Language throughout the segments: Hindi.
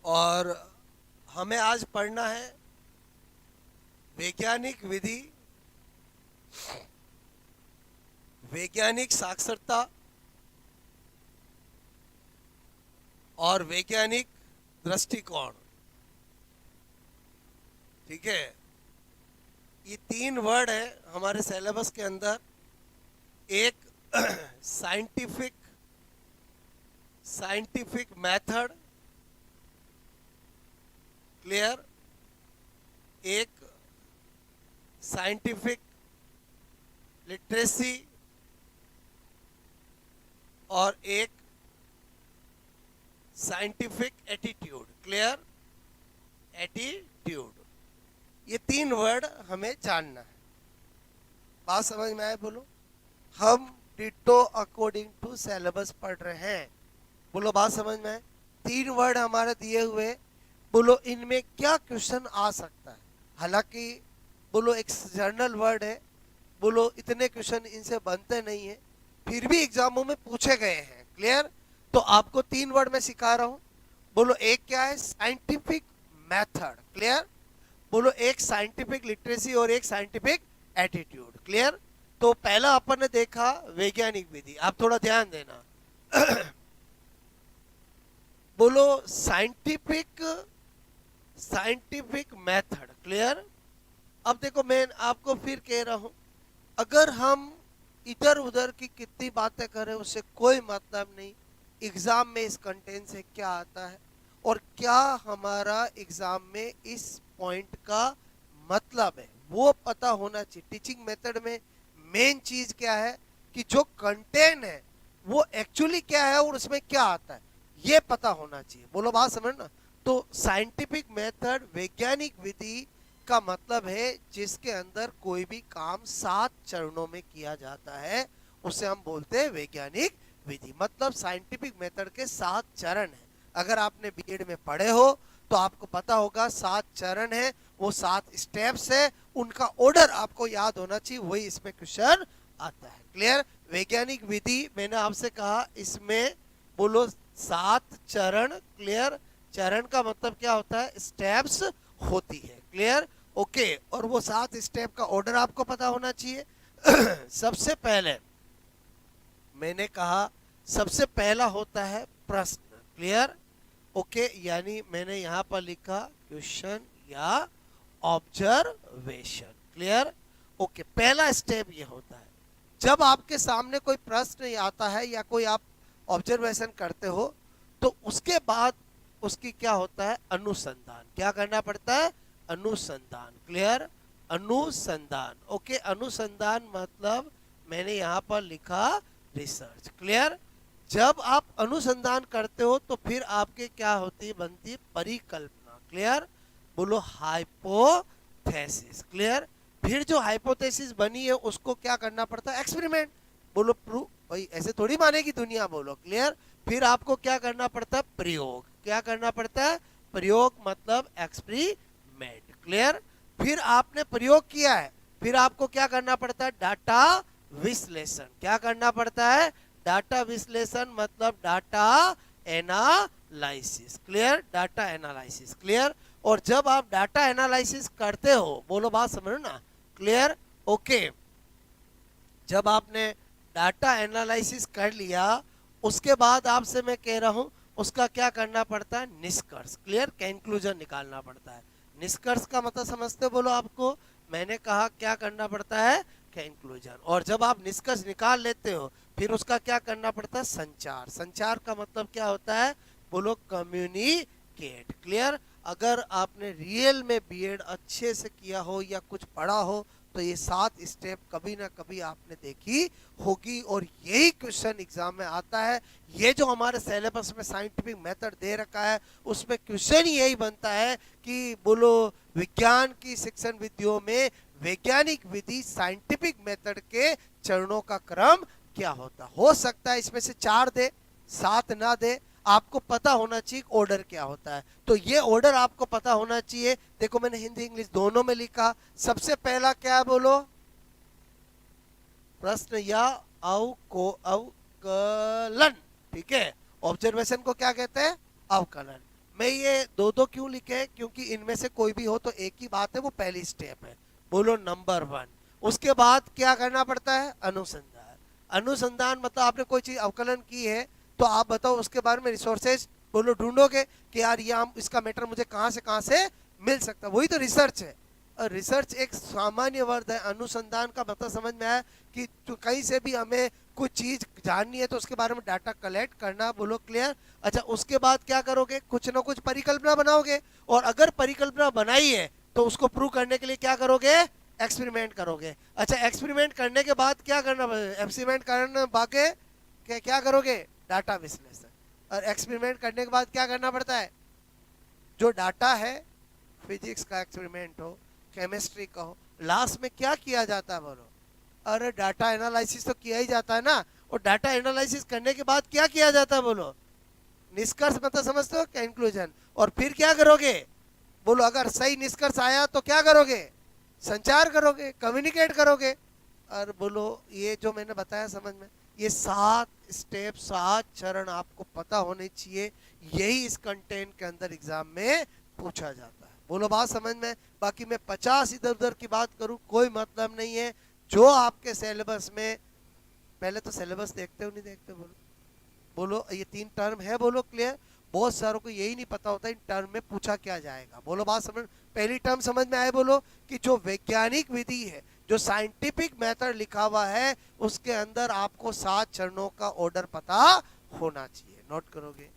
और हमें आज पढ़ना है वैज्ञानिक विधि, वैज्ञानिक साक्षरता और वैज्ञानिक दृष्टिकोण। ठीक है, ये तीन वर्ड है हमारे सिलेबस के अंदर। एक साइंटिफिक मेथड, क्लियर, एक साइंटिफिक लिटरेसी और एक साइंटिफिक एटीट्यूड, क्लियर, एटीट्यूड। ये तीन वर्ड हमें जानना है। बात समझ में आए? बोलो। हम डिटो अकॉर्डिंग टू सिलेबस पढ़ रहे हैं। बोलो, बात समझ में आए? तीन वर्ड हमारे दिए हुए, बोलो इनमें क्या क्वेश्चन आ सकता है। हालांकि बोलो एक जर्नल वर्ड है, बोलो इतने क्वेश्चन इनसे बनते नहीं है, फिर भी एग्जामों में पूछे गए हैं। क्लियर? तो आपको तीन वर्ड में सिखा रहा हूं। बोलो, एक क्या है? Scientific method, clear. बोलो, एक साइंटिफिक लिटरेसी और एक साइंटिफिक एटीट्यूड, क्लियर। तो पहला अपन ने देखा वैज्ञानिक विधि, आप थोड़ा ध्यान देना। बोलो साइंटिफिक मेथड, क्लियर। अब देखो, मैं आपको फिर कह रहा हूं, अगर हम इधर उधर की कितनी बातें करें उससे कोई मतलब नहीं। एग्जाम में इस कंटेंट से क्या आता है और क्या हमारा एग्जाम में इस पॉइंट का मतलब है वो पता होना चाहिए। टीचिंग मेथड में मेन चीज क्या है कि जो कंटेंट है वो एक्चुअली क्या है और उसमें क्या आता है ये पता होना चाहिए। बोलो, बात समझना। तो साइंटिफिक मेथड, वैज्ञानिक विधि का मतलब है जिसके अंदर कोई भी काम 7 चरणों में किया जाता है, उसे हम बोलते हैं वैज्ञानिक विधि। मतलब साइंटिफिक मेथड के 7 चरण हैं। अगर आपने बीएड में पढ़े हो तो आपको पता होगा 7 चरण है, वो 7 स्टेप्स है, उनका ऑर्डर आपको याद होना चाहिए, वही इसमें क्वेश्चन आता है। क्लियर? वैज्ञानिक विधि मैंने आपसे कहा इसमें बोलो 7 चरण, क्लियर। चरण का मतलब क्या होता है? स्टेप्स होती है, क्लियर, ओके। और वो 7 स्टेप का ऑर्डर आपको पता होना चाहिए। सबसे पहले मैंने कहा सबसे पहला होता है प्रश्न, क्लियर, ओके। यानी मैंने यहां पर लिखा क्वेश्चन या ऑब्जर्वेशन, क्लियर, ओके। पहला स्टेप ये होता है जब आपके सामने कोई प्रश्न आता है या कोई आप ऑब्जर्वेशन करते हो तो उसके बाद उसकी क्या होता है? अनुसंधान। क्या करना पड़ता है? अनुसंधान, क्लियर, अनुसंधान, ओके। अनुसंधान मतलब मैंने यहां पर लिखा रिसर्च, क्लियर। जब आप अनुसंधान करते हो तो फिर आपके क्या होती है? बनती है परिकल्पना, क्लियर। बोलो हाइपोथेसिस, क्लियर। फिर जो हाइपोथेसिस बनी है उसको क्या करना पड़ता है? एक्सपेरिमेंट। बोलो प्रूफ, भाई ऐसे थोड़ी मानेगी दुनिया, बोलो, क्लियर। फिर आपको क्या करना पड़ता है? प्रयोग। क्या करना पड़ता है? प्रयोग मतलब एक्सपेरिमेंट, क्लियर। फिर आपने प्रयोग किया है, फिर आपको क्या करना पड़ता है? डाटा विश्लेषण। क्या करना पड़ता है? डाटा विश्लेषण मतलब data analysis, clear, data analysis, clear. और जब आप डाटा एनालिसिस करते हो, बोलो, बात समझो ना, क्लियर, ओके। जब आपने डाटा एनालिसिस कर लिया उसके बाद आपसे मैं कह रहा हूं उसका क्या करना पड़ता है? निष्कर्ष, क्लियर, कंक्लूजन निकालना पड़ता है। निष्कर्ष का मतलब समझते हो? बोलो आपको मैंने कहा क्या करना पड़ता है? कंक्लूजन। और जब आप निष्कर्ष निकाल लेते हो फिर उसका क्या करना पड़ता है? संचार। संचार का मतलब क्या होता है? बोलो कम्युनिकेट, क्लियर। अगर आपने रियल में बीएड अच्छे से किया हो या कुछ पढ़ा हो तो ये 7 स्टेप कभी ना कभी आपने देखी होगी और यही क्वेश्चन एग्जाम में आता है। ये जो हमारे सिलेबस में साइंटिफिक मेथड दे रखा है उसमें क्वेश्चन यही बनता है कि बोलो विज्ञान की शिक्षण विधियों में वैज्ञानिक विधि साइंटिफिक मेथड के चरणों का क्रम क्या होता। हो सकता है इसमें से 4 दे, 7 ना दे, आपको पता होना चाहिए ऑर्डर क्या होता है। तो ये ऑर्डर आपको पता होना चाहिए। देखो मैंने हिंदी इंग्लिश दोनों में लिखा। सबसे पहला क्या है? बोलो, प्रश्न या अवकलन, ठीक है। ऑब्जर्वेशन को क्या कहते हैं? अवकलन। मैं ये दो दो क्यों लिखे, क्योंकि इनमें से कोई भी हो तो एक ही बात है, वो पहली स्टेप है। बोलो नंबर 1। उसके बाद क्या करना पड़ता है? अनुसंधान। अनुसंधान मतलब आपने कोई चीज अवकलन की है तो आप बताओ उसके बारे में रिसोर्सेज बोलो ढूंढोगे कि यार ये हम इसका मैटर मुझे कहाँ से मिल सकता है, वही तो रिसर्च है। और रिसर्च एक सामान्य वर्ड है। अनुसंधान का मतलब समझ में आया कि तो कहीं से भी हमें कुछ चीज जाननी है तो उसके बारे में डाटा कलेक्ट करना। बोलो क्लियर? अच्छा, उसके बाद क्या करोगे? कुछ ना कुछ परिकल्पना बनाओगे, और अगर परिकल्पना बनाई है तो उसको प्रूव करने के लिए क्या करोगे? एक्सपेरिमेंट करोगे। अच्छा, एक्सपेरिमेंट करने के बाद क्या करना? एक्सपेरिमेंट करने बाके क्या करोगे? डाटा विश्लेषण। और एक्सपेरिमेंट करने के बाद क्या करना पड़ता है? जो डाटा है, फिजिक्स का एक्सपेरिमेंट हो, केमिस्ट्री का हो, लास्ट में क्या किया जाता है? बोलो। अरे डाटा एनालिसिस तो किया ही जाता है ना। और डाटा एनालिसिस करने के बाद क्या किया जाता है? बोलो। निष्कर्ष मतलब समझते हो? कंक्लूजन। और फिर क्या करोगे? बोलो, अगर सही निष्कर्ष आया तो क्या करोगे? संचार करोगे, कम्युनिकेट करोगे। और बोलो, ये जो मैंने बताया समझ में? ये 7 स्टेप, 7 चरण आपको पता होने चाहिए। यही इस कंटेंट के अंदर एग्जाम में पूछा जाता है। बोलो बात समझ में? बाकी मैं 50 इधर उधर की बात करूं कोई मतलब नहीं है। जो आपके सिलेबस में, पहले तो सिलेबस देखते हो नहीं देखते? बोलो। बोलो, ये 3 टर्म है, बोलो क्लियर? बहुत सारों को यही नहीं पता होता इन टर्म में पूछा क्या जाएगा। बोलो बात समझ? पहली टर्म समझ में आए? बोलो कि जो वैज्ञानिक विधि है, जो साइंटिफिक मेथड लिखा हुआ है, उसके अंदर आपको 7 चरणों का ऑर्डर पता होना चाहिए। नोट करोगे?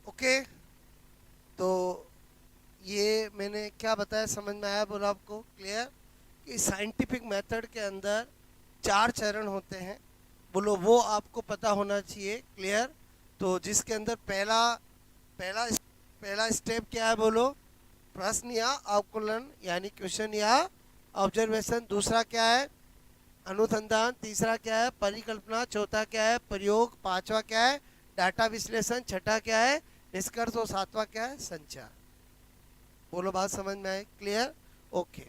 ओके, तो ये मैंने क्या बताया समझ में आया? बोलो आपको क्लियर? कि साइंटिफिक मेथड के अंदर 4 चरण होते हैं। बोलो वो आपको पता होना चाहिए। क्लियर? तो जिसके अंदर पहला पहला पहला स्टेप क्या है बोलो, प्रश्न या अवकलन यानी क्वेश्चन या ऑब्जर्वेशन। दूसरा क्या है, अनुसंधान। तीसरा क्या है, परिकल्पना। चौथा क्या है, प्रयोग। पांचवा क्या है, डाटा विश्लेषण। छठा क्या है, निष्कर्ष। और सातवां क्या है, संचार। बोलो बात समझ में आए, क्लियर, ओके।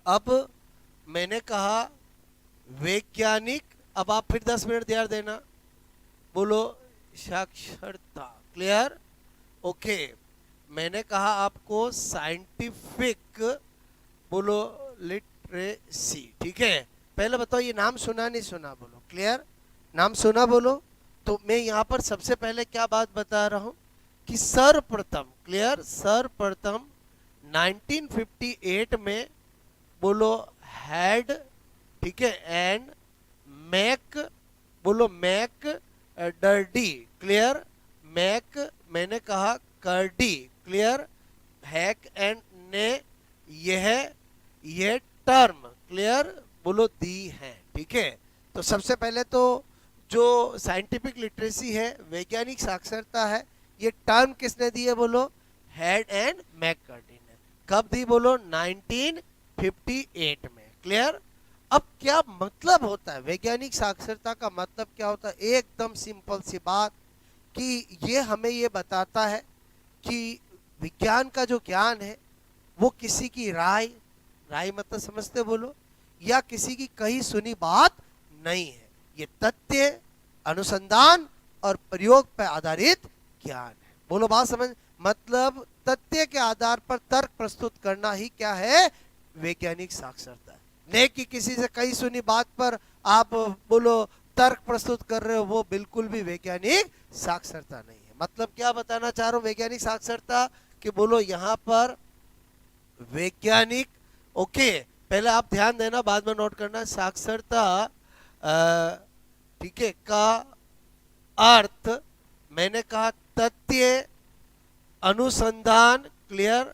अब मैंने कहा वैज्ञानिक, अब आप फिर 10 मिनट ध्यान देना, बोलो साक्षरता, क्लियर, ओके। मैंने कहा आपको साइंटिफिक, बोलो लिटरेसी, ठीक है। पहले बताओ ये नाम सुना नहीं सुना, बोलो क्लियर, नाम सुना बोलो। तो मैं यहाँ पर सबसे पहले क्या बात बता रहा हूँ कि सर्वप्रथम, क्लियर, सर्वप्रथम 1958 में बोलो हैड, ठीक है, एंड मैक, बोलो मैक डर्डी, क्लियर, मैक मैंने कहा कर्डी, क्लियर, हैक एंड ने यह टर्म, क्लियर, बोलो दी है, ठीक है। तो सबसे पहले तो जो साइंटिफिक लिटरेसी है, वैज्ञानिक साक्षरता है, ये टर्म किसने दी है बोलो, हैड एंड मैककर्डी ने। कब दी बोलो, 1958 में, क्लियर। अब क्या मतलब होता है वैज्ञानिक साक्षरता का, मतलब क्या होता है, एकदम सिंपल सी बात कि ये हमें ये बताता है कि विज्ञान का जो ज्ञान है वो किसी की राय, राय मतलब समझते बोलो, या किसी की कही सुनी बात नहीं है। ये तथ्य, अनुसंधान और प्रयोग पर आधारित ज्ञान है। बोलो बात समझ, मतलब तथ्य के आधार पर तर्क प्रस्तुत करना ही क्या है, वैज्ञानिक साक्षरता है। नहीं कि किसी से कही सुनी बात पर आप बोलो तर्क प्रस्तुत कर रहे हो, वो बिल्कुल भी वैज्ञानिक साक्षरता नहीं है। मतलब क्या बताना चाह रहा हूं वैज्ञानिक साक्षरता, कि बोलो यहां पर वैज्ञानिक, ओके, पहले आप ध्यान देना, बाद में नोट करना, साक्षरता, ठीक है, का अर्थ मैंने कहा तथ्य, अनुसंधान, क्लियर,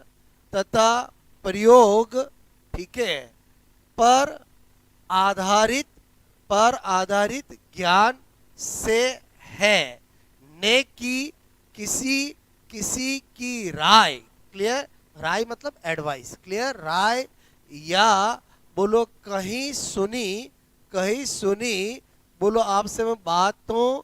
तथा प्रयोग, ठीक है, पर आधारित ज्ञान से है, ने की किसी की राय, क्लियर, राय मतलब एडवाइस, क्लियर, राय या बोलो कहीं सुनी बोलो आपसे मैं बातों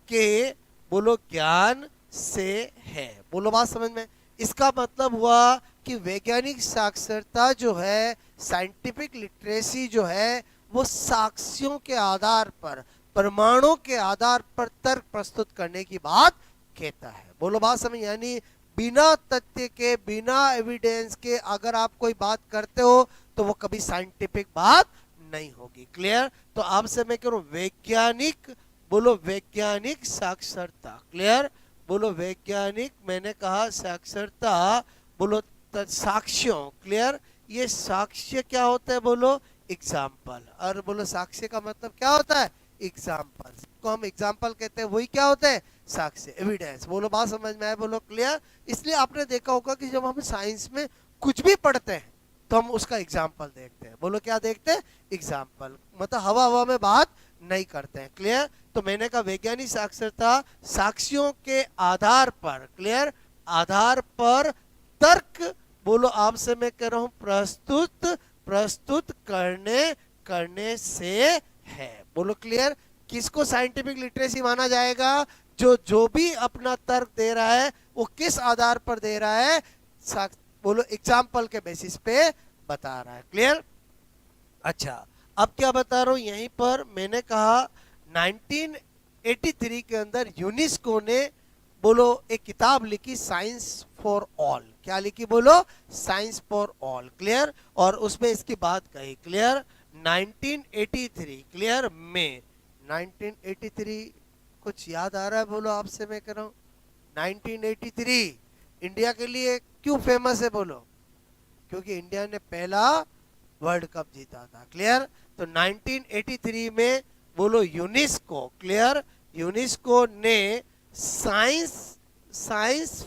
के बोलो ज्ञान से है। बोलो बात समझ में। इसका मतलब हुआ कि वैज्ञानिक साक्षरता जो है, साइंटिफिक लिटरेसी जो है, वो साक्ष्यों के आधार पर, प्रमाणों के आधार पर तर्क प्रस्तुत करने की बात कहता है। बोलो बात समझ, यानी बिना तथ्य के, बिना एविडेंस के अगर आप कोई बात करते हो तो वो कभी साइंटिफिक बात नहीं होगी, क्लियर। तो आपसे मैं कह रहा हूं वैज्ञानिक, बोलो वैज्ञानिक साक्षरता, क्लियर, बोलो वैज्ञानिक मैंने कहा साक्षरता, बोलो साक्ष्यों, क्लियर। ये साक्ष्य क्या होता है बोलो, एग्जाम्पल। और बोलो साक्ष्य का मतलब क्या होता है, एग्जाम्पल को हम एग्जाम्पल कहते हैं, वही क्या होता है, साक्ष्य, एविडेंस। बोलो बात समझ में आए, बोलो क्लियर। इसलिए आपने देखा होगा कि जब हम साइंस में कुछ भी पढ़ते हैं तो हम उसका एग्जाम्पल देखते हैं। बोलो क्या देखते हैं, एग्जाम्पल, मतलब हवा में बात नहीं करते हैं, क्लियर। तो मैंने कहा वैज्ञानिक साक्षरता साक्ष्यों के आधार पर, क्लियर, आधार पर तर्क, बोलो आपसे मैं कह रहा हूं प्रस्तुत करने से है। बोलो क्लियर। किसको साइंटिफिक लिटरेसी माना जाएगा, जो भी अपना तर्क दे रहा है वो किस आधार पर दे रहा है, बोलो एग्जाम्पल के बेसिस पे बता रहा है, क्लियर। अच्छा, अब क्या बता रहा हूं, यहीं पर मैंने कहा 1983 के अंदर यूनेस्को ने बोलो एक किताब लिखी, साइंस फॉर ऑल। क्या लिखी बोलो, साइंस फॉर ऑल, क्लियर। और उसमें इसकी बात कही, क्लियर, 1983, क्लियर, में 1983 कुछ याद आ रहा है बोलो आपसे मैं कह रहा हूं। 1983 इंडिया के लिए क्यों फेमस है बोलो, क्योंकि इंडिया ने पहला वर्ल्ड कप जीता था, क्लियर। तो 1983 में बोलो यूनेस्को, क्लियर, यूनेस्को ने science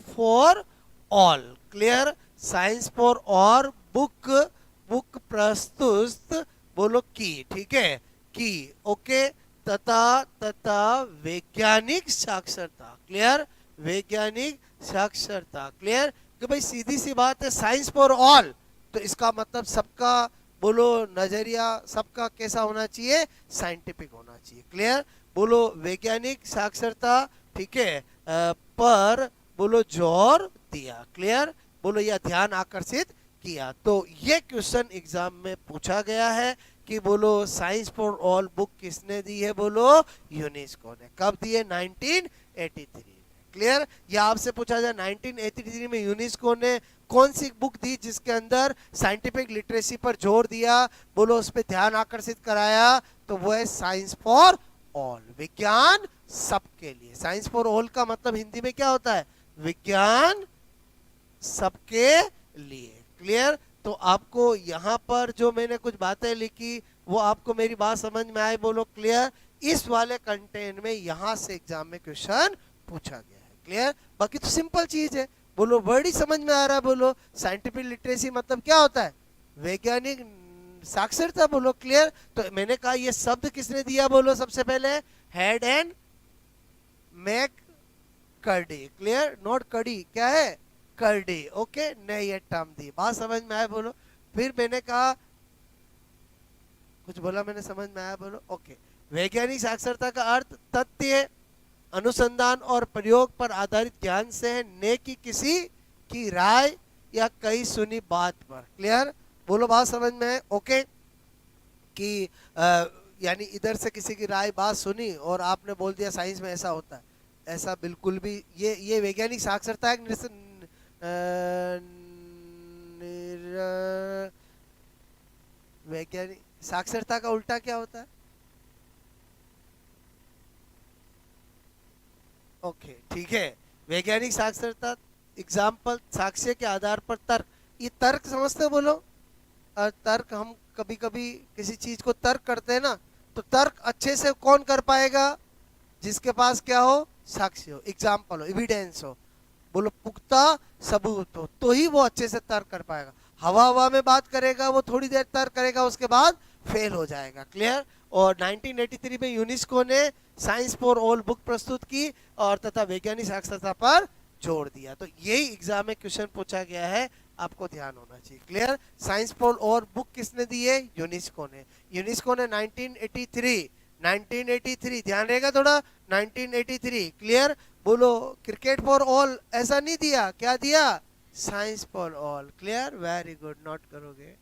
for all, clear, science for all book प्रस्तुत बोलो की, ठीक है, की, ओके। तथा तथा वैज्ञानिक साक्षरता। क्लियर? वैज्ञानिक साक्षरता। क्लियर? कि भाई सीधी सी बात है, साइंस फॉर ऑल, तो इसका मतलब सबका बोलो नजरिया सबका कैसा होना चाहिए? साइंटिफिक होना चाहिए। क्लियर? बोलो वैज्ञानिक साक्षरता, ठीक है, पर बोलो जोर दिया। क्लियर? बोलो या ध्यान आकर्षित किया। तो ये क्वेश्चन एग्जाम में पूछा गया है कि बोलो साइंस फॉर ऑल बुक किसने दी है? बोलो यूनेस्को ने। कब दी है? 1983 में। क्लियर? या आपसे पूछा जाए 1983 में यूनेस्को ने कौन सी बुक दी जिसके अंदर साइंटिफिक लिटरेसी पर जोर दिया, बोलो उस पर ध्यान आकर्षित कराया, तो वो है साइंस फॉर ऑल, विज्ञान सबके लिए। साइंस फॉर ऑल का मतलब हिंदी में क्या होता है? विज्ञान सबके लिए। क्लियर? तो आपको यहां पर जो मैंने कुछ बातें लिखी वो आपको मेरी बात समझ में आई? बोलो क्लियर? इस वाले कंटेंट में यहां से एग्जाम में क्वेश्चन पूछा गया है। क्लियर? बाकी तो सिंपल चीज है, बोलो वर्ड ही समझ में आ रहा है। बोलो साइंटिफिक लिटरेसी मतलब क्या होता है? वैज्ञानिक साक्षरता। बोलो क्लियर? तो मैंने कहा ये शब्द किसने दिया? बोलो सबसे पहले head and McCurdy. Clear? Not कड़ी, क्या है? कर्डी। ओके, ने ये टर्म दी। बात समझ में आया? बोलो। फिर मैंने कहा कुछ बोला मैंने, समझ में आया? बोलो ओके। वैज्ञानिक साक्षरता का अर्थ तथ्य, अनुसंधान और प्रयोग पर आधारित ज्ञान से है, ने की किसी की राय या कई सुनी बात पर। क्लियर? बोलो बात समझ में है? ओके, कि यानी इधर से किसी की राय बात सुनी और आपने बोल दिया साइंस में ऐसा होता है, ऐसा बिल्कुल भी, ये वैज्ञानिक साक्षरता है। वैज्ञानिक साक्षरता का उल्टा क्या होता है? ओके, ठीक है। वैज्ञानिक साक्षरता एग्जाम्पल, साक्ष्य के आधार पर तर्क। ये तर्क समझते हो? बोलो। तर्क, हम कभी कभी किसी चीज को तर्क करते हैं ना, तो तर्क अच्छे से कौन कर पाएगा? जिसके पास क्या हो? साक्ष्य हो, एग्जाम्पल हो, एविडेंस हो, बोलो पुख्ता सबूत हो, तो ही वो अच्छे से तर्क कर पाएगा। हवा हवा में बात करेगा, वो थोड़ी देर तर्क करेगा, उसके बाद फेल हो जाएगा। क्लियर? और 1983 में यूनेस्को ने साइंस फॉर ऑल बुक प्रस्तुत की और तथा वैज्ञानिक साक्षरता पर जोड़ दिया। तो यही एग्जाम में क्वेश्चन पूछा गया है, आपको ध्यान होना चाहिए। Clear? Science for all book किसने दी है? यूनेस्को ने। यूनेस्को ने 1983, 1983 ध्यान रहेगा थोड़ा, 1983। क्लियर? बोलो क्रिकेट फॉर ऑल ऐसा नहीं दिया, क्या दिया? Science for all. Clear? Very good, note करोगे।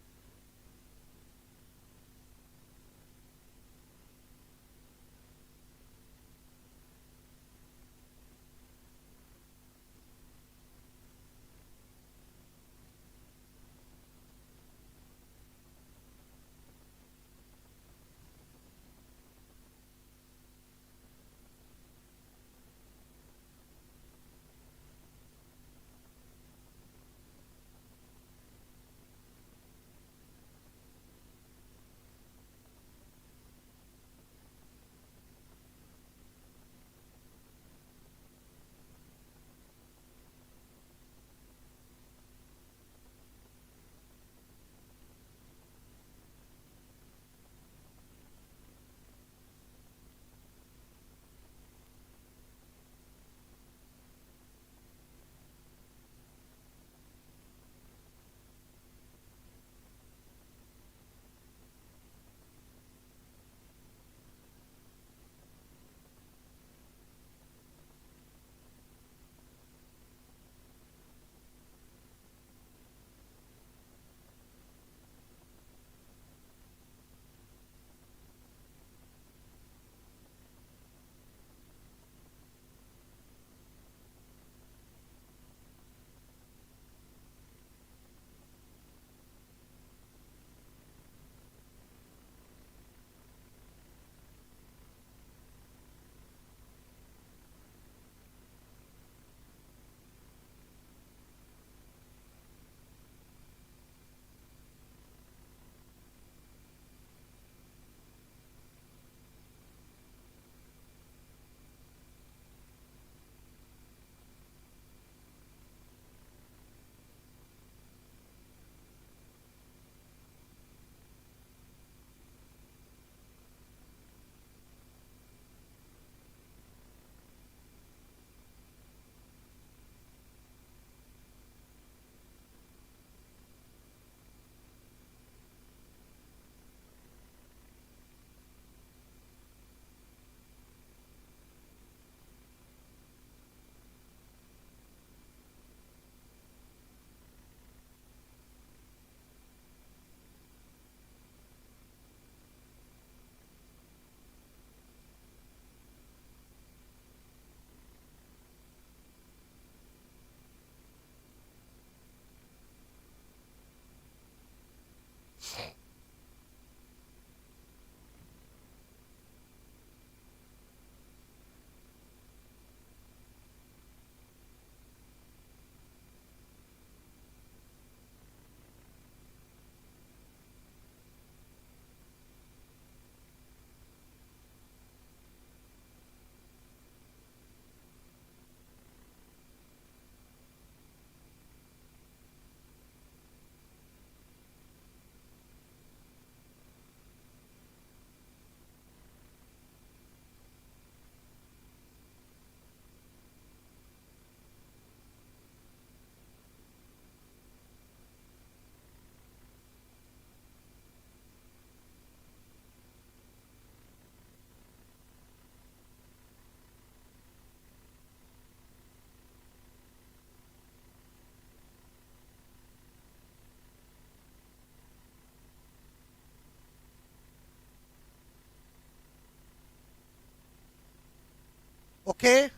ओके।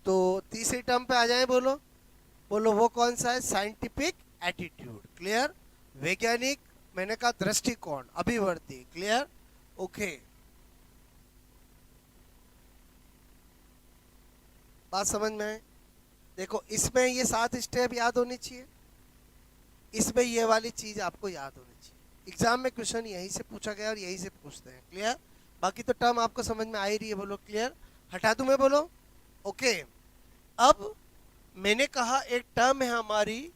तो तीसरी टर्म पे आ जाए, बोलो बोलो वो कौन सा है? Scientific attitude. क्लियर? वैज्ञानिक, मैंने कहा दृष्टिकोण, अभिवर्ती। क्लियर? ओके, बात समझ में है? देखो इसमें ये 7 स्टेप याद होनी चाहिए, इसमें ये वाली चीज आपको याद होनी चाहिए। एग्जाम में क्वेश्चन यहीं से पूछा गया और यहीं से पूछते हैं। क्लियर? बाकी तो टर्म आपको समझ में आ ही रही है। बोलो क्लियर? हटा दूं मैं? बोलो ओके। अब मैंने कहा एक टर्म है हमारी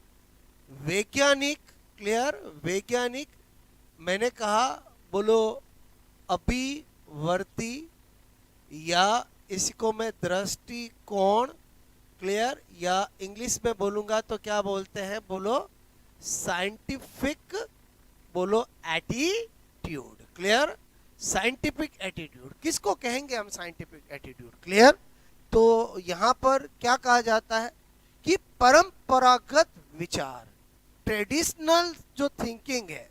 वैज्ञानिक। क्लियर? वैज्ञानिक। मैंने कहा बोलो अभिवर्ती, या इसको मैं दृष्टिकोण। क्लियर? या इंग्लिश में बोलूंगा तो क्या बोलते हैं? बोलो साइंटिफिक, बोलो एटीट्यूड। क्लियर? साइंटिफिक एटीट्यूड किसको कहेंगे हम? Scientific attitude. क्लियर? तो यहां पर क्या कहा जाता है कि परंपरागत विचार, ट्रेडिशनल जो थिंकिंग है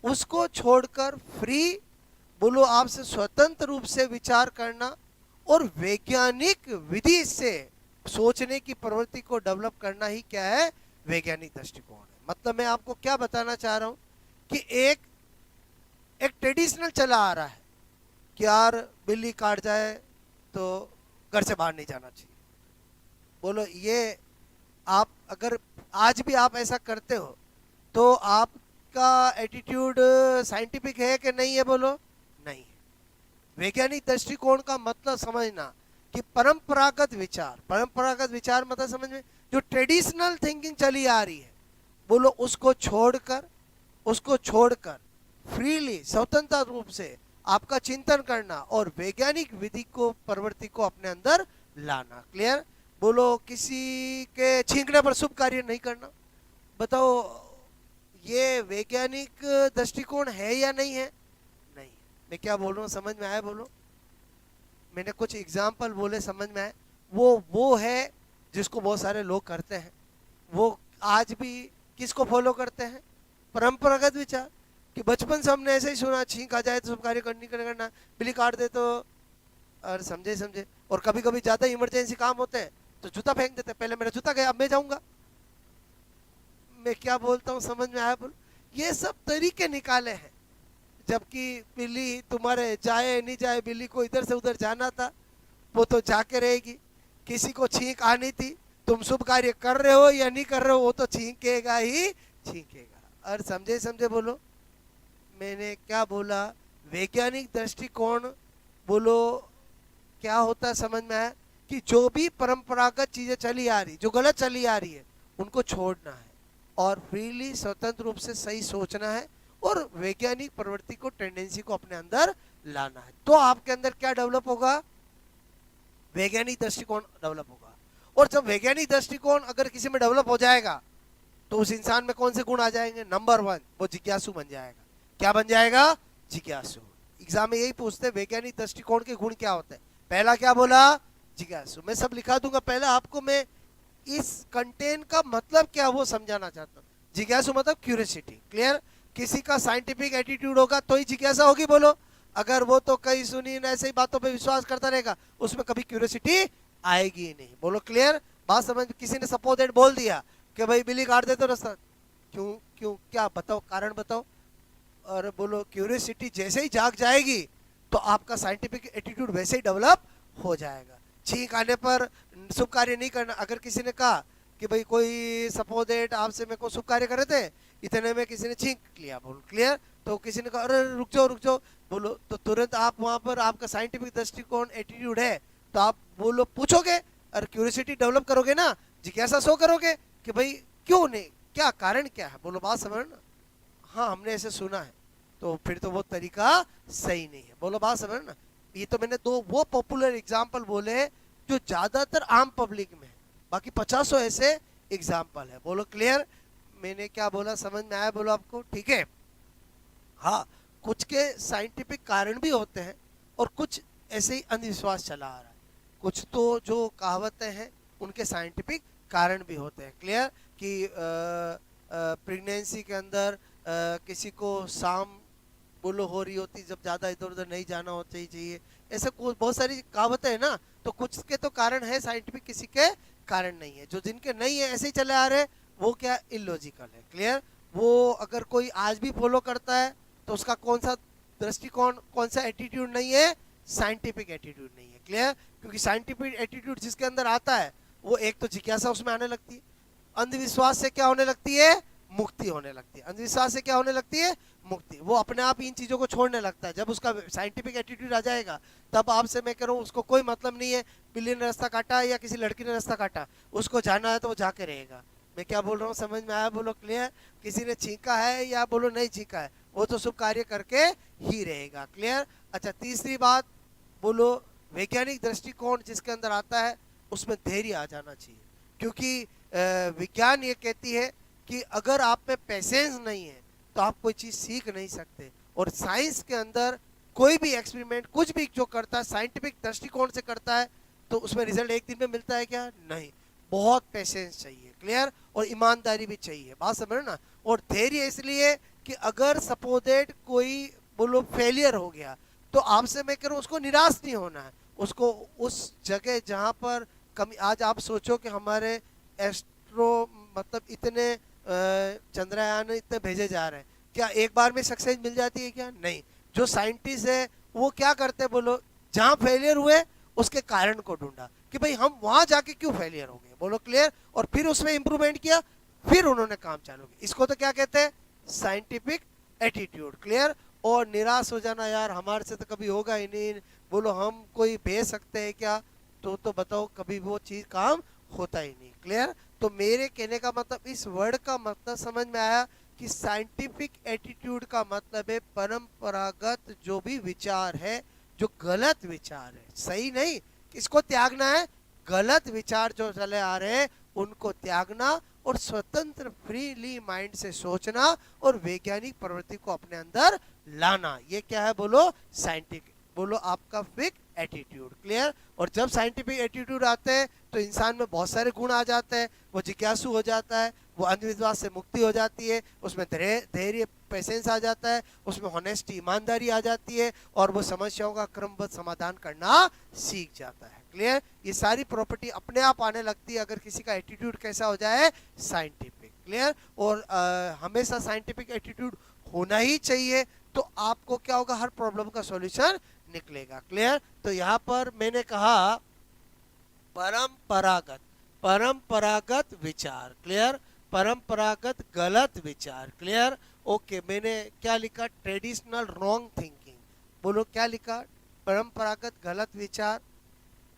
उसको छोड़कर फ्री, बोलो आपसे स्वतंत्र रूप से विचार करना और वैज्ञानिक विधि से सोचने की प्रवृत्ति को डेवलप करना ही क्या है? वैज्ञानिक दृष्टिकोण है। मतलब मैं आपको क्या बताना चाह रहा हूं कि एक एक ट्रेडिशनल चला आ रहा है कि यार बिल्ली काट जाए तो घर से बाहर नहीं जाना चाहिए। बोलो ये आप अगर आज भी आप ऐसा करते हो तो आपका एटीट्यूड साइंटिफिक है कि नहीं है? बोलो नहीं है। वैज्ञानिक दृष्टिकोण का मतलब समझना कि परंपरागत विचार, परंपरागत विचार मतलब समझ में, जो ट्रेडिशनल थिंकिंग चली आ रही है, बोलो उसको छोड़कर फ्रीली, स्वतंत्र रूप से आपका चिंतन करना और वैज्ञानिक विधि को, प्रवृत्ति को अपने अंदर लाना। क्लियर? बोलो किसी के छींकने पर शुभ कार्य नहीं करना। बताओ ये वैज्ञानिक दृष्टिकोण है या नहीं है? नहीं। मैं क्या बोल रहा हूँ समझ में आया? बोलो, मैंने कुछ एग्जाम्पल बोले, समझ में आए? वो है जिसको बहुत सारे लोग करते हैं। वो आज भी किसको फॉलो करते हैं? परंपरागत विचार, कि बचपन से हमने ऐसे ही सुना, छींक आ जाए तो शुभ कार्य करना, बिल्ली काट दे तो, और समझे समझे। और कभी कभी ज्यादा इमरजेंसी काम होते हैं तो जूता फेंक देते हैं, पहले मेरा जूता गया अब मैं जाऊंगा। मैं क्या बोलता हूँ समझ में आया? बोल, ये सब तरीके निकाले हैं। जबकि बिल्ली तुम्हारे जाए नहीं जाए, बिल्ली को इधर से उधर जाना था, वो तो जाके रहेगी। किसी को छींक आनी थी, तुम शुभ कार्य कर रहे हो या नहीं कर रहे हो, वो तो छींकेगा ही छींकेगा। और समझे समझे? बोलो मैंने क्या बोला? वैज्ञानिक दृष्टिकोण, बोलो क्या होता है समझ में आया? कि जो भी परंपरागत चीजें चली आ रही, जो गलत चली आ रही है, उनको छोड़ना है और फ्रीली, स्वतंत्र रूप से सही सोचना है और वैज्ञानिक प्रवृत्ति को, टेंडेंसी को अपने अंदर लाना है। तो आपके अंदर क्या डेवलप होगा? वैज्ञानिक दृष्टिकोण डेवलप होगा। और जब वैज्ञानिक दृष्टिकोण अगर किसी में डेवलप हो जाएगा तो उस इंसान में कौन से गुण आ जाएंगे? नंबर 1, वो जिज्ञासु बन जाएगा। क्या बन जाएगा? जिज्ञासु। एग्जाम में यही पूछते हैं वैज्ञानिक दृष्टिकोण के गुण क्या होते हैं। पहला क्या बोला? जिज्ञासु। मैं सब लिखा दूंगा, पहले आपको मैं इस कंटेंट का मतलब क्या वो समझाना चाहता हूँ। जिज्ञासु मतलब क्यूरियोसिटी। क्लियर? किसी का साइंटिफिक एटीट्यूड होगा तो ही जिज्ञासा होगी। बोलो, अगर वो तो कहीं सुनी न ऐसे ही बातों पे विश्वास करता रहेगा, उसमें कभी क्यूरियोसिटी आएगी ही नहीं। बोलो क्लियर? बात समझ? किसी ने सपोज दैट बोल दिया कि भाई बिल्ली काट दे तो रास्ता, क्यों क्यों, क्या बताओ, कारण बताओ। और बोलो क्यूरियोसिटी जैसे ही जाग जाएगी तो आपका साइंटिफिक एटीट्यूड वैसे ही डेवलप हो जाएगा। छींक आने पर शुभ कार्य नहीं करना। अगर किसी ने कहा कि भाई कोई सपोज दैट आपसे मेरे को शुभ कार्य कर रहे थे, इतने में किसी ने छींक लिया, बोलो क्लियर? तो किसी ने कहा अरे रुक जाओ, बोलो तो तुरंत आप वहां पर, आपका साइंटिफिक दृष्टिकोण, एटीट्यूड है तो आप बोलो पूछोगे और क्यूरियोसिटी डेवलप करोगे ना, जिज्ञासा शो करोगे कि भाई क्यों नहीं, क्या कारण क्या है। बोलो बात समझ ना? हाँ हमने ऐसे सुना है, तो फिर तो वो तरीका सही नहीं है। बोलो बात समझ ना? ये तो मैंने दो वो पॉपुलर एग्जाम्पल बोले जो ज्यादातर आम पब्लिक में है, बाकी 50 ऐसे एग्जाम्पल है। बोलो क्लियर? मैंने क्या बोला समझ में आया? बोलो आपको ठीक है? हाँ, कुछ के साइंटिफिक कारण भी होते हैं और कुछ ऐसे ही अंधविश्वास चला आ रहा है। कुछ तो जो कहावतें हैं उनके साइंटिफिक कारण भी होते हैं। क्लियर? कि प्रेगनेंसी के अंदर किसी को शाम बोलो हो रही होती, जब ज़्यादा इधर उधर नहीं जाना हो चाहिए, ऐसा बहुत सारी कहावतें है ना, तो कुछ के तो कारण है साइंटिफिक, किसी के कारण नहीं है। जो जिनके नहीं है ऐसे ही चले आ रहे, वो क्या इलॉजिकल है। क्लियर। वो अगर कोई आज भी फॉलो करता है तो उसका कौन सा दृष्टिकोण, कौन सा एटीट्यूड नहीं है, साइंटिफिक एटीट्यूड नहीं है। क्लियर। क्योंकि साइंटिफिक एटीट्यूड जिसके अंदर आता है, वो एक तो जिज्ञासा उसमें आने लगती है, अंधविश्वास से क्या होने लगती है, मुक्ति होने लगती है। अंधविश्वास से क्या होने लगती है, मुक्ति। वो अपने आप इन चीजों को छोड़ने लगता है। जब उसका साइंटिफिक एटीट्यूड आ जाएगा, तब आपसे मैं कह रहा हूँ, उसको कोई मतलब नहीं है बिल्ली ने रास्ता काटा या किसी लड़की ने रास्ता काटा, उसको जाना है तो वो जाके रहेगा। मैं क्या बोल रहा हूँ, समझ में आया? बोलो क्लियर। किसी ने छींका है या बोलो नहीं छींका है, वो तो शुभ कार्य करके ही रहेगा। क्लियर। अच्छा, तीसरी बात बोलो, वैज्ञानिक दृष्टिकोण जिसके अंदर आता है उसमें धैर्य आ जाना चाहिए। क्योंकि विज्ञान ये कहती है कि अगर आप में पेशेंस नहीं है तो आप कोई चीज सीख नहीं सकते। और साइंस के अंदर कोई भी एक्सपेरिमेंट, कुछ भी जो करता है साइंटिफिक दृष्टिकोण से करता है, तो उसमें रिजल्ट एक दिन में मिलता है क्या? नहीं, बहुत पेशेंस चाहिए। क्लियर। और ईमानदारी भी चाहिए। बात समझ रहे ना। और धैर्य इसलिए कि अगर सपोजेट कोई बोलो फेलियर हो गया, तो आपसे मैं कह रहा हूं उसको निराश नहीं होना है। उसको उस जगह जहां पर कमी, आज आप सोचो कि हमारे एस्ट्रो मतलब इतने चंद्रयान इतने भेजे जा रहे हैं, क्या एक बार में सक्सेस मिल जाती है क्या? नहीं। जो साइंटिस्ट है वो क्या करते हैं बोलो, जहां फेलियर हुए उसके कारण को ढूंढा कि भाई हम वहां जाके क्यों फेलियर हो गए। बोलो क्लियर। और फिर उसमें इंप्रूवमेंट किया, फिर उन्होंने काम चालू किया। इसको तो क्या कहते हैं? Scientific attitude. क्लियर। और निराश हो जाना, यार हमारे से तो कभी होगा ही नहीं, बोलो हम कोई भेज सकते हैं क्या, तो बताओ कभी वो चीज काम होता ही नहीं। क्लियर। तो मेरे कहने का मतलब, इस वर्ड का मतलब समझ में आया कि साइंटिफिक एटीट्यूड का मतलब है परंपरागत जो भी विचार है, जो गलत विचार है, सही नहीं, इसको त्यागना है। गलत विचार जो चले आ रहे हैं उनको त्यागना और स्वतंत्र फ्रीली माइंड से सोचना और वैज्ञानिक प्रवृत्ति को अपने अंदर लाना, ये क्या है बोलो? साइंटिफिक, बोलो आपका फिक एटीट्यूड। क्लियर। और जब साइंटिफिक एटीट्यूड आते हैं तो इंसान में बहुत सारे गुण आ जाते हैं। वो जिज्ञासु हो जाता है, वो अंधविश्वास से मुक्ति हो जाती है, उसमें धैर्य पेशेंस आ जाता है, उसमें होनेस्टी ईमानदारी आ जाती है, और वो समस्याओं का क्रमबद्ध समाधान करना सीख जाता है। क्लियर। ये सारी प्रॉपर्टी अपने आप आने लगती है अगर किसी का एटीट्यूड कैसा हो जाए? साइंटिफिक। क्लियर। और हमेशा साइंटिफिक एटीट्यूड होना ही चाहिए, तो आपको क्या होगा, हर प्रॉब्लम का सॉल्यूशन निकलेगा। क्लियर। तो यहाँ पर मैंने कहा परंपरागत, परंपरागत विचार। क्लियर। परंपरागत गलत विचार। क्लियर। ओके, मैंने क्या लिखा? Traditional wrong thinking. बोलो क्या लिखा? परंपरागत गलत विचार।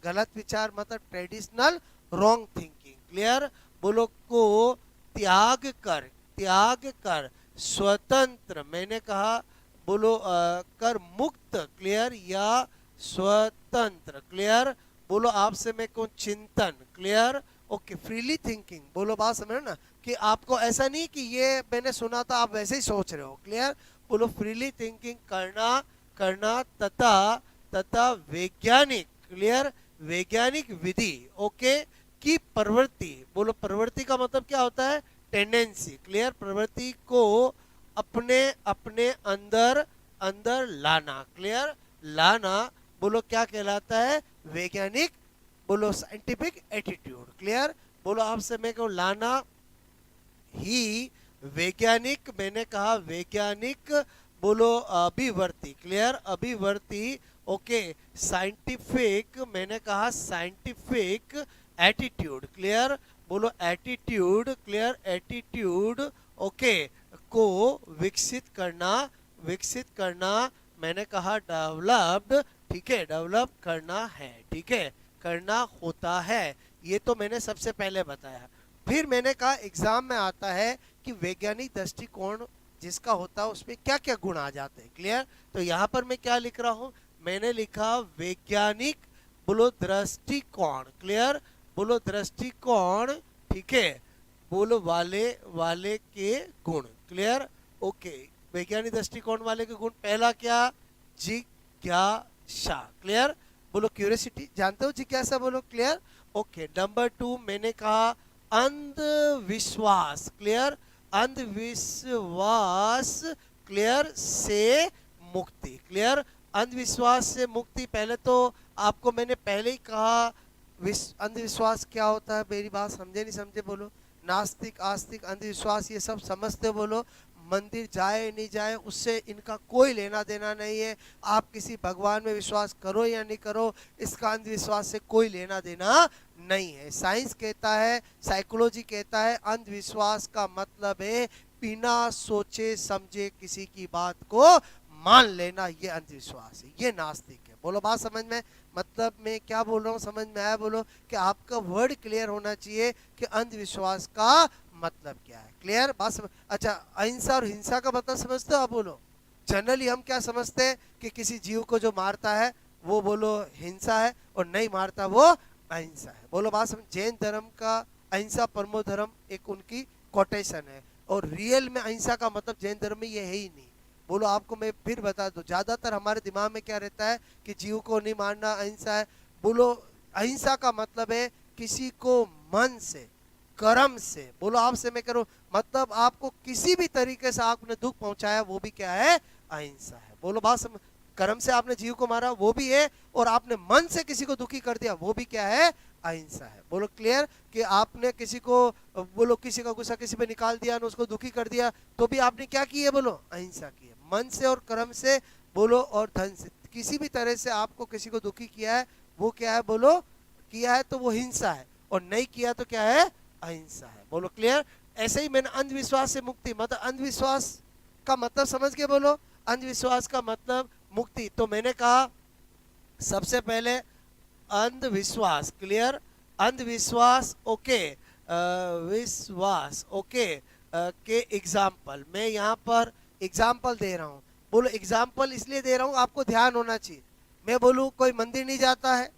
गलत विचार मतलब ट्रेडिशनल रॉन्ग थिंकिंग। क्लियर। बोलो को त्याग कर, त्याग कर स्वतंत्र, मैंने कहा बोलो कर मुक्त। क्लियर। या स्वतंत्र। क्लियर। बोलो आपसे मैं कहूँ चिंतन। क्लियर। Okay, freely thinking. बोलो बात समझ ना, कि आपको ऐसा नहीं कि ये मैंने सुना था आप वैसे ही सोच रहे हो। क्लियर। बोलो फ्रीली थिंकिंग करना, करना तथा तथा वैज्ञानिक। क्लियर। वैज्ञानिक विधि ओके की प्रवृत्ति। बोलो प्रवृत्ति का मतलब क्या होता है? टेंडेंसी। क्लियर। प्रवृत्ति को अपने अपने अंदर अंदर लाना। क्लियर। लाना बोलो क्या कहलाता है? वैज्ञानिक, बोलो साइंटिफिक एटीट्यूड। क्लियर। बोलो आपसे मैं कहूँ लाना ही वैज्ञानिक, मैंने कहा वैज्ञानिक, बोलो अभिवर्ती। क्लियर। अभिवर्ती ओके साइंटिफिक, मैंने कहा साइंटिफिक एटीट्यूड। क्लियर। बोलो एटीट्यूड। क्लियर। एटीट्यूड ओके को विकसित करना, विकसित करना, मैंने कहा डेवलप्ड। ठीक है, डेवलप करना है। ठीक है, करना होता है। ये तो मैंने सबसे पहले बताया। फिर मैंने कहा एग्जाम में आता है कि वैज्ञानिक दृष्टिकोण जिसका होता है उसमें क्या क्या गुण आ जाते हैं। क्लियर। तो यहाँ पर मैं क्या लिख रहा हूँ? मैंने लिखा वैज्ञानिक, बोलो दृष्टिकोण। क्लियर। बोलो दृष्टिकोण। ठीक है, बोलो वाले वाले के गुण। क्लियर। ओके, वैज्ञानिक दृष्टिकोण वाले के गुण, पहला क्या? जिज्ञासा। क्लियर। बोलो क्यूरियोसिटी, जानते हो जिज्ञासा? बोलो क्लियर। ओके, नंबर 2 मैंने कहा अंधविश्वास। क्लियर। अंधविश्वास क्लियर से मुक्ति। क्लियर। अंधविश्वास से मुक्ति, पहले तो आपको मैंने पहले ही कहा अंधविश्वास क्या होता है। मेरी बात समझे नहीं समझे बोलो। नास्तिक आस्तिक अंधविश्वास ये सब समझते बोलो। मंदिर जाए नहीं जाए उससे इनका कोई लेना देना नहीं है। आप किसी भगवान में विश्वास करो या नहीं करो, इसका अंधविश्वास से कोई लेना देना नहीं है। साइंस कहता है, साइकोलॉजी कहता है, अंधविश्वास का मतलब है बिना सोचे समझे किसी की बात को मान लेना, ये अंधविश्वास है, ये नास्तिक है। बोलो बात समझ में, मतलब मैं क्या बोल रहा हूँ समझ में आया बोलो। कि आपका वर्ड क्लियर होना चाहिए कि अंधविश्वास का मतलब क्या है। क्लियर बात समझ। अच्छा, अहिंसा और हिंसा का मतलब समझते हो आप बोलो। जनरली हम क्या समझते हैं कि किसी जीव को जो मारता है वो बोलो हिंसा है, और नहीं मारता वो अहिंसा है। बोलो बात समझ। जैन धर्म का अहिंसा परमो धर्म एक उनकी कोटेशन है, और रियल में अहिंसा का मतलब जैन धर्म में ये है ही नहीं। बोलो आपको मैं फिर बता दूं, ज्यादातर हमारे दिमाग में क्या रहता है कि जीव को नहीं मारना अहिंसा है। बोलो अहिंसा का मतलब है किसी को मन से कर्म से, बोलो आपसे मैं करूं, मतलब आपको किसी भी तरीके से आपने दुख पहुंचाया वो भी क्या है, अहिंसा है। बोलो बात समझ। कर्म से आपने जीव को मारा वो भी है, और आपने मन से किसी को दुखी कर दिया वो भी क्या है, अहिंसा है। बोलो क्लियर। कि आपने किसी को, बोलो किसी का गुस्सा किसी पे निकाल दिया ना, उसको दुखी कर दिया, तो भी आपने क्या की है, बोलो अहिंसा की है। मन से और कर्म से बोलो, और धन से किसी भी तरह से आपको किसी को दुखी किया है वो क्या है, बोलो किया है तो वो हिंसा है, और नहीं किया तो क्या है, अहिंसा है। बोलो क्लियर। ऐसे ही मैंने अंधविश्वास से मुक्ति, मतलब अंधविश्वास का मतलब समझ के बोलो। अंधविश्वास का मतलब मुक्ति। तो मैंने कहा सबसे पहले अंधविश्वास, क्लियर, अंधविश्वास ओके, विश्वास ओके, के एग्जाम्पल मैं यहाँ पर एग्जाम्पल दे रहा हूँ। बोलो एग्जाम्पल इसलिए दे रहा हूँ, आपको ध्यान होना चाहिए। मैं बोलूँ कोई मंदिर नहीं जाता है,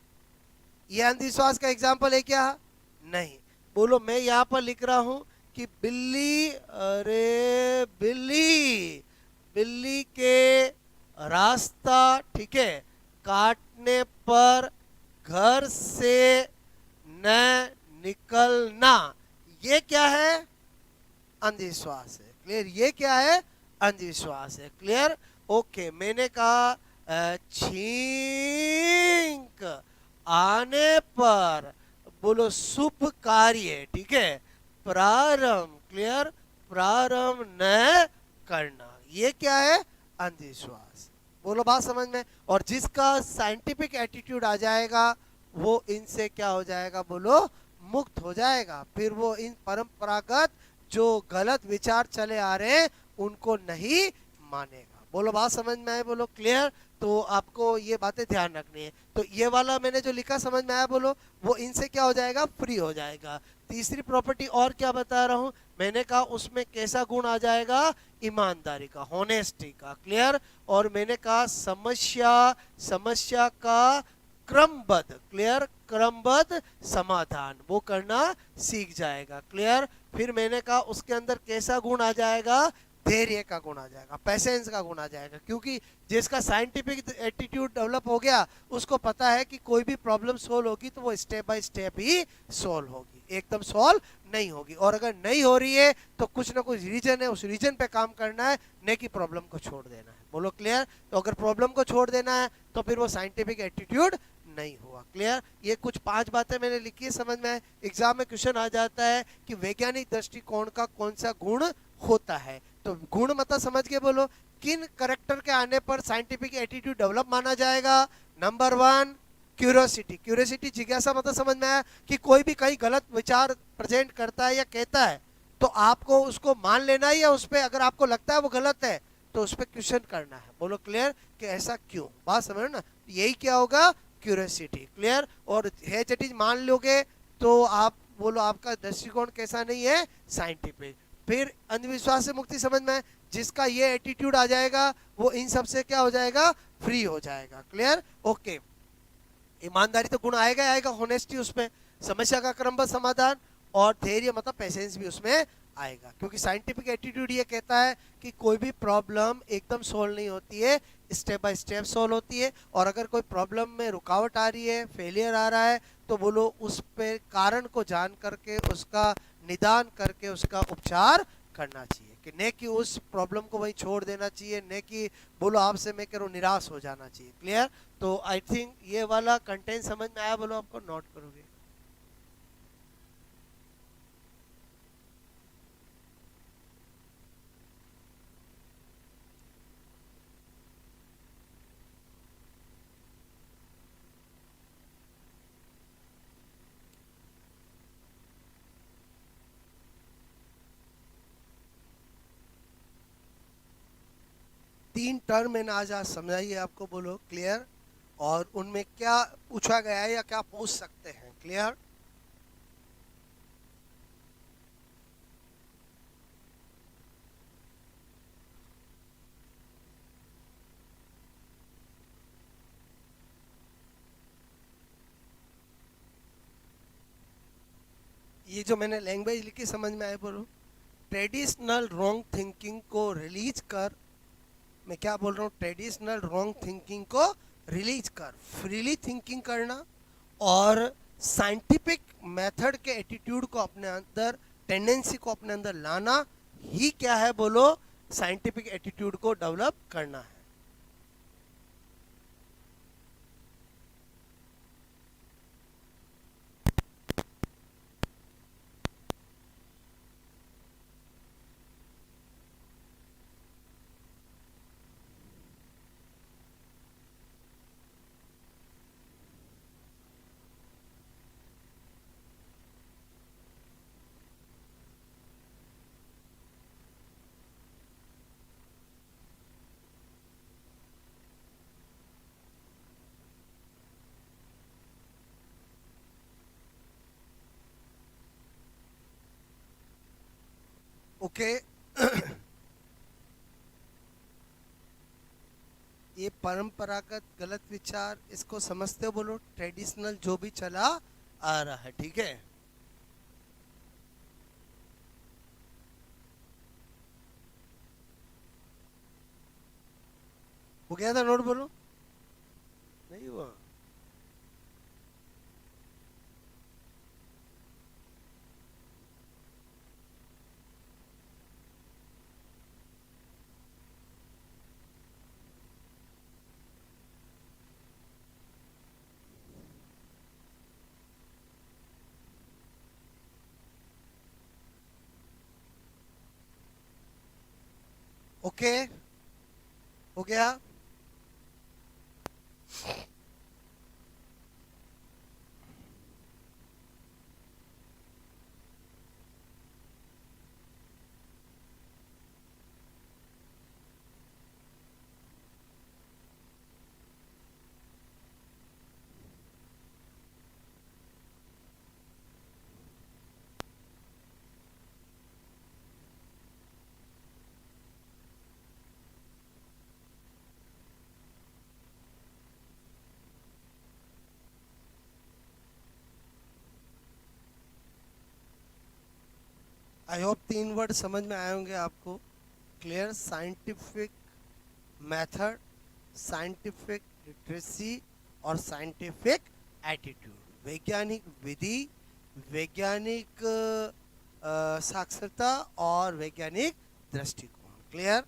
ये अंधविश्वास का एग्जाम्पल है क्या, नहीं। बोलो मैं यहाँ पर लिख रहा हूँ कि बिल्ली, अरे बिल्ली, बिल्ली के रास्ता ठीक है काटने पर घर से न निकलना, ये क्या है, अंधविश्वास है। क्लियर, ये क्या है, अंधविश्वास है। Clear okay. मैंने कहा छींक आने पर, बोलो शुभ कार्य ठीक है प्रारंभ, क्लियर, प्रारंभ न करना, ये क्या है, अंधविश्वास। बोलो बात समझ में। और जिसका साइंटिफिक एटीट्यूड आ जाएगा वो इनसे क्या हो जाएगा, बोलो मुक्त हो जाएगा। फिर वो इन परंपरागत जो गलत विचार चले आ रहे हैं उनको नहीं मानेगा। बोलो बात समझ में आए, बोलो क्लियर। तो आपको ये बातें ध्यान रखनी है। तो ये वाला मैंने जो लिखा समझ में आया, बोलो वो इनसे क्या हो जाएगा, फ्री हो जाएगा। तीसरी प्रॉपर्टी और क्या बता रहा हूं, मैंने कहा उसमें कैसा गुण आ जाएगा, ईमानदारी का, होनेस्टी का। क्लियर। और मैंने कहा समस्या का क्रमबद्ध, क्लियर, क्रमबद्ध समाधान वो करना सीख जाएगा। क्लियर। फिर मैंने कहा उसके अंदर कैसा गुण आ जाएगा, धैर्य का गुण आ जाएगा, पेशेंस का गुण आ जाएगा। क्योंकि जिसका साइंटिफिक एटीट्यूड डेवलप हो गया उसको पता है कि कोई भी प्रॉब्लम सोल्व होगी तो वो step by step he solve होगी, एकदम सोल्व नहीं होगी। और अगर नहीं हो रही है तो कुछ ना कुछ रीजन है, उस रीजन पे काम करना है, नहीं कि प्रॉब्लम को छोड़ देना है। बोलो क्लियर। तो अगर प्रॉब्लम को छोड़ देना है तो फिर वो साइंटिफिक एटीट्यूड नहीं हुआ। क्लियर। ये कुछ 5 बातें मैंने लिखी है, समझ में। एग्जाम में क्वेश्चन आ जाता है कि वैज्ञानिक दृष्टिकोण का कौन सा गुण होता है। तो गुण मतलब समझ के बोलो, किन करेक्टर के आने पर साइंटिफिक एटीट्यूड डेवलप माना जाएगा। नंबर 1 क्यूरियोसिटी, क्यूरियोसिटी जिज्ञासा, मतलब समझ में आया कि कोई भी कहीं गलत विचार प्रेजेंट करता है या कहता है तो आपको उसको मान लेना है, या उस पर अगर आपको लगता है वो गलत है तो उस पर क्वेश्चन करना है। बोलो क्लियर, कि ऐसा क्यों, बात समझ ना। यही क्या होगा, क्यूरियोसिटी। क्लियर। और है चीज मान लोगे तो आप बोलो आपका दृष्टिकोण कैसा नहीं है, साइंटिफिक। फिर अंधविश्वास से मुक्ति समझ में, जिसका ये एटीट्यूड आ जाएगा वो इन सब से क्या हो जाएगा, फ्री हो जाएगा। Clear okay. ईमानदारी तो गुण आएगा आएगा, होनेस्टी उसमें, समस्या का क्रमबद्ध समाधान, और धैर्य मतलब पेशेंस भी उसमें आएगा। क्योंकि साइंटिफिक एटीट्यूड ये कहता है कि कोई भी प्रॉब्लम एकदम सोल्व नहीं होती है, स्टेप बाय स्टेप सोल्व होती है। और अगर कोई प्रॉब्लम में रुकावट आ रही है, फेलियर आ रहा है, तो बोलो उस पे कारण को जान करके उसका निदान करके उसका उपचार करना चाहिए। कि न कि उस प्रॉब्लम को वहीं छोड़ देना चाहिए, न कि बोलो आपसे मैं कह रहा हूँ निराश हो जाना चाहिए। क्लियर? तो आई थिंक ये वाला कंटेंट समझ में आया? बोलो आपको, नोट करोगे? तीन टर्म मैंने आज समझाइए आपको, बोलो क्लियर? और उनमें क्या पूछा गया है या क्या पूछ सकते हैं? क्लियर? ये जो मैंने लैंग्वेज लिखी समझ में आए? बोलो, ट्रेडिशनल रॉन्ग थिंकिंग को रिलीज कर। मैं क्या बोल रहा हूँ? ट्रेडिशनल रॉन्ग थिंकिंग को रिलीज कर, फ्रीली थिंकिंग करना, और साइंटिफिक मेथड के एटीट्यूड को अपने अंदर, टेंडेंसी को अपने अंदर लाना ही क्या है? बोलो, साइंटिफिक एटीट्यूड को डेवलप करना है। ओके। ये परंपरागत गलत विचार, इसको समझते हो? बोलो, ट्रेडिशनल जो भी चला आ रहा है, ठीक है? हो गया था नोट? बोलो, नहीं हुआ? ओके, हो गया? आई होप तीन वर्ड समझ में आए होंगे आपको। Clear? Scientific method, scientific literacy और साइंटिफिक एटीट्यूड। वैज्ञानिक विधि, वैज्ञानिक साक्षरता और वैज्ञानिक दृष्टिकोण। क्लियर?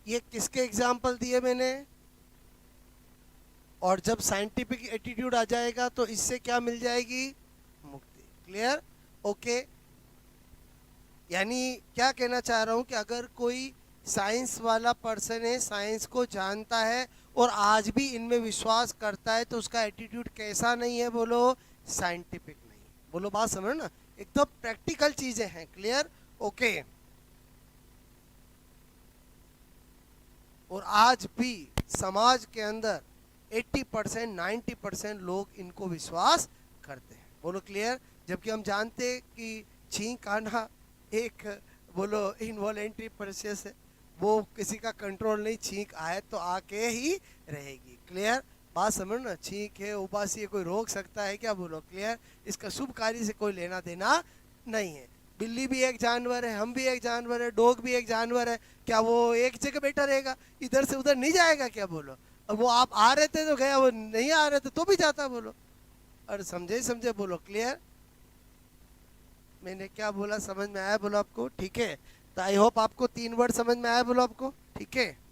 ये किसके एग्जाम्पल दिए मैंने? और जब साइंटिफिक एटीट्यूड आ जाएगा तो इससे क्या मिल जाएगी? मुक्ति। क्लियर? ओके। यानी क्या कहना चाह रहा हूं कि अगर कोई साइंस वाला पर्सन है, साइंस को जानता है और आज भी इनमें विश्वास करता है, तो उसका एटीट्यूड कैसा नहीं है? बोलो, साइंटिफिक नहीं। बोलो, बात समझ ना? एकदम प्रैक्टिकल चीजें हैं। क्लियर? ओके। और आज भी समाज के अंदर 80% 90% लोग इनको विश्वास करते हैं। बोलो क्लियर? जबकि हम जानते कि छींक आना एक, बोलो, इनवॉलेंट्री प्रोसेस है, वो किसी का कंट्रोल नहीं, छींक आए तो आके ही रहेगी। क्लियर? बात समझ ना? छींक है, उबासी है, कोई रोक सकता है क्या? बोलो क्लियर? इसका शुभ कार्य से कोई लेना देना नहीं है। बिल्ली भी एक जानवर है, हम भी एक जानवर है, डॉग भी एक जानवर है। क्या वो एक जगह बैठा रहेगा? इधर से उधर नहीं जाएगा क्या? बोलो। अब वो आप आ रहे थे तो गया, वो नहीं आ रहे थे तो भी जाता। बोलो, और समझे समझे बोलो, क्लियर? मैंने क्या बोला समझ में आया बोलो आपको? ठीक है, तो आई होप आपको 3 वर्ड समझ में आया बोलो आपको, ठीक है।